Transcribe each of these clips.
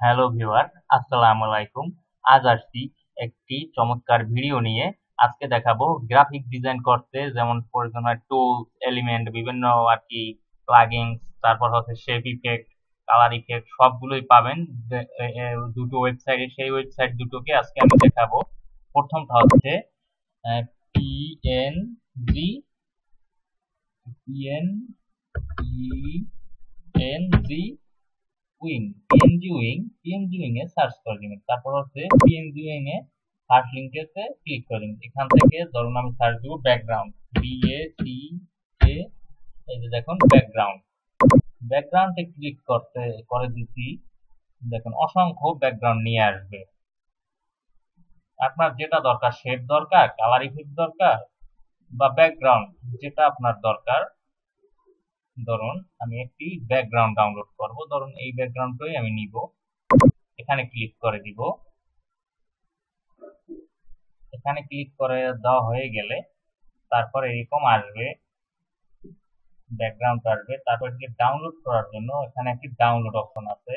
Hello viewer, আসসালামু আলাইকুম। আজ আসছি একটি চমৎকার ভিডিও নিয়ে। আজকে দেখাবো গ্রাফিক ডিজাইন করতে যেমন প্রয়োজন হয় টুলস, এলিমেন্ট, বিভিন্ন আরকি প্লাগইনস, তারপর হচ্ছে শেপ ইফেক্ট, কালার ইফেক্ট সবগুলোই পাবেন দুটো ওয়েবসাইটে। সেই ওয়েবসাইট দুটোকে আজকে আমি দেখাবো। প্রথমটা হচ্ছে পিএনজি পিএনজি পিএনজি উইং এ সার্চ করে দিবেন। তারপর হচ্ছে পিএনজি উইং এ ফার্স্ট লিংকেতে ক্লিক করে দিবেন। এখান থেকে ধরুন আমি সার্চ দিব ব্যাকগ্রাউন্ড, BACK, এই যে দেখুন ব্যাকগ্রাউন্ডে ক্লিক করে দিচ্ছি। দেখুন অসংখ্য ব্যাকগ্রাউন্ড নিয়ে আসবে। আপনার যেটা দরকার, শেপ দরকার, কালার ইফেক্ট দরকার বা ব্যাকগ্রাউন্ড, যেটা আপনার দরকার। ধরুন আমি একটি ব্যাকগ্রাউন্ড ডাউনলোড করব, ধরুন এই ব্যাকগ্রাউন্ডটাই আমি নিব। এখানে ক্লিক করে দিব। এখানে ক্লিক করে দেওয়া হয়ে গেলে তারপরে এরকম আসবে, ব্যাকগ্রাউন্ড আসবে। তারপর এটিকে ডাউনলোড করার জন্য এখানে একটি ডাউনলোড অপশন আছে,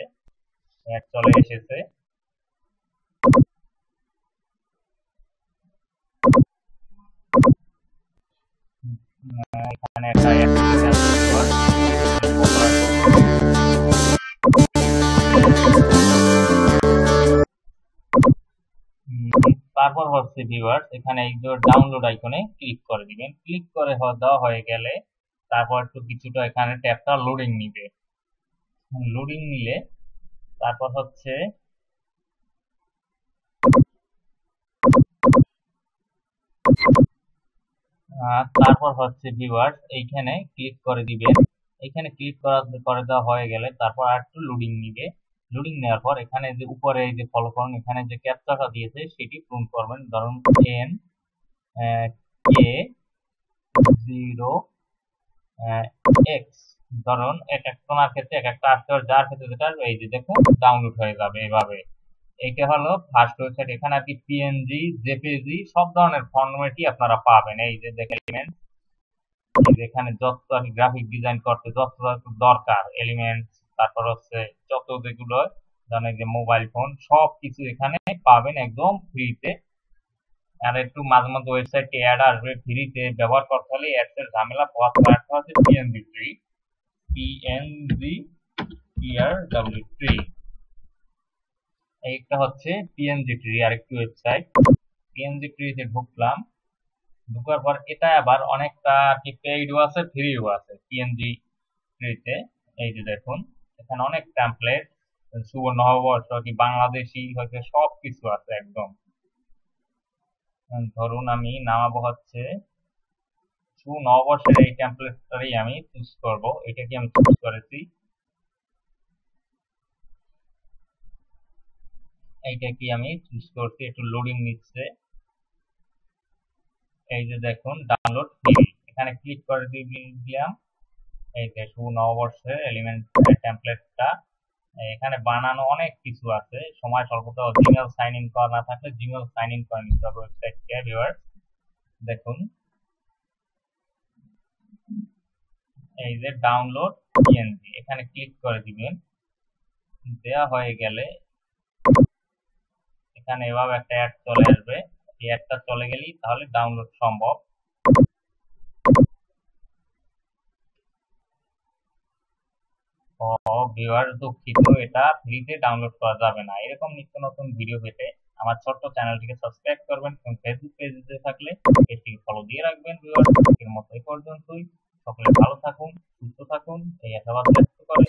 চলে এসেছে। এখানে একটা তারপর হচ্ছে ভিউয়ার্স, এখানে এই যে ডাউনলোড আইকনে ক্লিক করে দিবেন। ক্লিক করে দেওয়া হয়ে গেলে তারপর একটু কিছুটা এখানে ট্যাবটা লোডিং নিবে। লোডিং নিলে তারপর হচ্ছে ভিউয়ার্স এইখানে ক্লিক করে দিবেন। এখানে ক্লিক করে দেওয়া হয়ে গেলে তারপর আর একটু লোডিং নিবে। লোডিং নেওয়ার পর এখানে যে উপরে এই যে ফলো করুন, এখানে যে ক্যাপচাটা দিয়েছে সেটি পূরণ করবেন। ধরুন NK0X, ধরুন এক একজনের ক্ষেত্রে এক একটা আসতে হবে, যার ক্ষেত্রে যেটা এই যে দেখুন ডাউনলোড হয়ে যাবে এভাবে। এইটা হলো ফার্স্ট ওয়েবসাইট। এখানে আর কি পিএনজি, জেপিজি সব ধরনের ফরম্যাটই আপনারা পাবেন। এই যে দেখেন এখানে যত আর গ্রাফিক ডিজাইন করতে যত দরকার এলিমেন্টস, তারপর হচ্ছে যত যেগুলো ধরেন যে মোবাইল ফোন সব কিছু এখানে পাবেন একদম ফ্রিতে। আর একটু মাঝে মধ্যে ওয়েবসাইটে অ্যাড আসবে, ফ্রিতে ব্যবহার করতে হলে অ্যাডস এর ঝামেলা পোহাতে হচ্ছে পিএনজি ফ্রি, PNG এইটা হচ্ছে পিএনজি ট্রি। আরেকটি ওয়েবসাইট পিএনজি ট্রিতে ঢুকলাম। ঢোকার পর এটা আবার অনেকটা কি পেইডও আছে, ফ্রিও আছে পিএনজি ট্রিতে। এই যে দেখুন এখানে অনেক টেমপ্লেট, শুভ নববর্ষ কি বাংলাদেশি হচ্ছে সব কিছু আছে একদম। ধরুন আমি নামাবো হচ্ছে শুভ নববর্ষের এই টেমপ্লেটটাই আমি চুজ করব। এটা কি আমি চুজ করেছি, এইটা কি আমি চুজ করছি। একটু লোডিং নিচ্ছে। এই যে দেখুন ডাউনলোড ফ্রি, এখানে ক্লিক করে দিলাম। এই যে শুভ নববর্ষের এলিমেন্ট টেমপ্লেটটা এখানে বানানো অনেক কিছু আছে। সময় স্বল্পতা, জিমেল সাইন ইন করা না থাকলে জিমেল সাইন ইন করে নিতে হবে ওয়েবসাইটকে। ভিউয়ার্স দেখুন এই যে ডাউনলোড পিএনজি, এখানে ক্লিক করে দিবেন। দেওয়া হয়ে গেলে এখানে এভাবে একটা অ্যাড চলে আসবে। এই অ্যাডটা চলে গেলেই তাহলে ডাউনলোড সম্ভব। ভিউয়ার দুঃখিত, এটা ফ্রিতে ডাউনলোড করা যাবে না। এরকম নিত্য নতুন ভিডিও পেতে আমার ছোট্ট চ্যানেলটিকে সাবস্ক্রাইব করবেন এবং ফেসবুক পেজে থাকলে পেজটিকে ফলো দিয়ে রাখবেন। ভিউয়ার আজকের মতো এই পর্যন্তই। সকলে ভালো থাকুন, সুস্থ থাকুন এই আশাবাদ ব্যক্ত করে